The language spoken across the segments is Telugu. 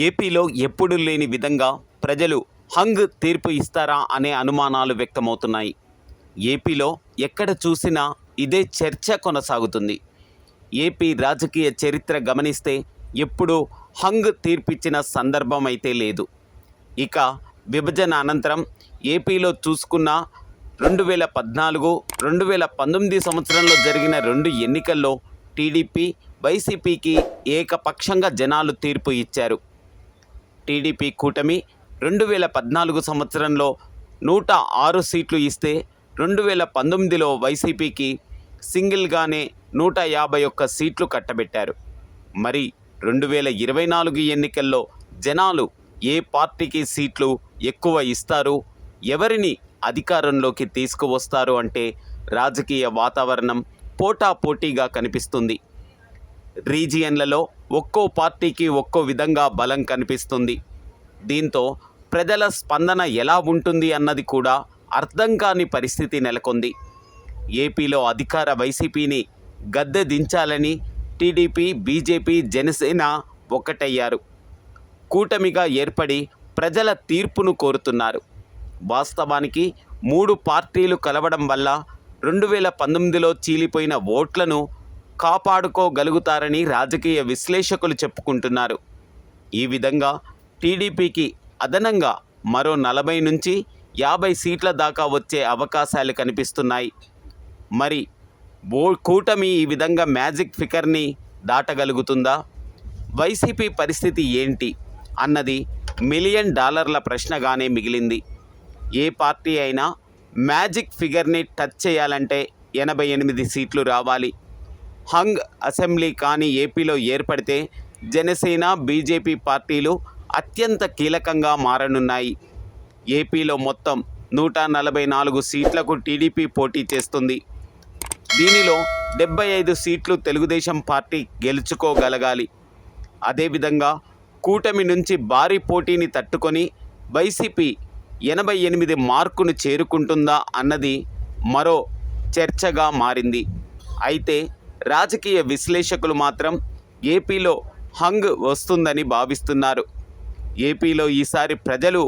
ఏపీలో ఎప్పుడూ లేని విధంగా ప్రజలు హంగ్ తీర్పు ఇస్తారా అనే అనుమానాలు వ్యక్తమవుతున్నాయి. ఏపీలో ఎక్కడ చూసినా ఇదే చర్చ కొనసాగుతుంది. ఏపీ రాజకీయ చరిత్ర గమనిస్తే ఎప్పుడూ హంగ్ తీర్పిచ్చిన సందర్భం అయితే లేదు. ఇక విభజన అనంతరం ఏపీలో చూసుకున్న 2014, 2019 సంవత్సరంలో జరిగిన 2 ఎన్నికల్లో టీడీపీ, వైసీపీకి ఏకపక్షంగా జనాలు తీర్పు ఇచ్చారు. టీడీపీ కూటమి 2014 సంవత్సరంలో 106 సీట్లు ఇస్తే 2019లో వైసీపీకి సింగిల్గానే 151 సీట్లు కట్టబెట్టారు. మరి 2024 ఎన్నికల్లో జనాలు ఏ పార్టీకి సీట్లు ఎక్కువ ఇస్తారు, ఎవరిని అధికారంలోకి తీసుకువస్తారు అంటే రాజకీయ వాతావరణం పోటాపోటీగా కనిపిస్తుంది. రీజియన్లలో ఒక్కో పార్టీకి ఒక్కో విధంగా బలం కనిపిస్తుంది. దీంతో ప్రజల స్పందన ఎలా ఉంటుంది అన్నది కూడా అర్థం కాని పరిస్థితి నెలకొంది. ఏపీలో అధికార వైసీపీని గద్దె దించాలని టీడీపీ, బీజేపీ, జనసేన ఒక్కటయ్యారు. కూటమిగా ఏర్పడి ప్రజల తీర్పును కోరుతున్నారు. వాస్తవానికి 3 పార్టీలు కలవడం వల్ల 2019లో చీలిపోయిన ఓట్లను కాపాడుకోగలుగుతారని రాజకీయ విశ్లేషకులు చెప్పుకుంటున్నారు. ఈ విధంగా టీడీపీకి అదనంగా మరో 40 నుంచి 50 సీట్ల దాకా వచ్చే అవకాశాలు కనిపిస్తున్నాయి. మరి కూటమి ఈ విధంగా మ్యాజిక్ ఫిగర్ని దాటగలుగుతుందా? వైసీపీ పరిస్థితి ఏంటి అన్నది $1 మిలియన్ ప్రశ్నగానే మిగిలింది. ఏ పార్టీ అయినా మ్యాజిక్ ఫిగర్ని టచ్ చేయాలంటే 88 సీట్లు రావాలి. హంగ్ అసెంబ్లీ కానీ ఏపీలో ఏర్పడితే జనసేన, బీజేపీ పార్టీలు అత్యంత కీలకంగా మారనున్నాయి. ఏపీలో మొత్తం 144 సీట్లకు టీడీపీ పోటీ చేస్తుంది. దీనిలో 75 సీట్లు తెలుగుదేశం పార్టీ గెలుచుకోగలగాలి. అదేవిధంగా కూటమి నుంచి భారీ పోటీని తట్టుకొని వైసీపీ 88 మార్కును చేరుకుంటుందా అన్నది మరో చర్చగా మారింది. అయితే రాజకీయ విశ్లేషకులు మాత్రం ఏపీలో హంగ్ వస్తుందని భావిస్తున్నారు. ఏపీలో ఈసారి ప్రజలు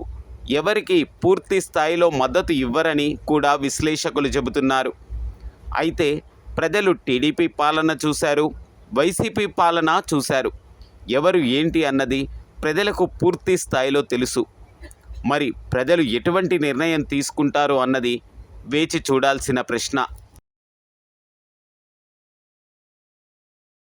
ఎవరికి పూర్తి స్థాయిలో మద్దతు ఇవ్వరని కూడా విశ్లేషకులు చెబుతున్నారు. అయితే ప్రజలు టీడీపీ పాలన చూశారు, వైసీపీ పాలన చూశారు. ఎవరు ఏంటి అన్నది ప్రజలకు పూర్తి స్థాయిలో తెలుసు. మరి ప్రజలు ఎటువంటి నిర్ణయం తీసుకుంటారు అన్నది వేచి చూడాల్సిన ప్రశ్న.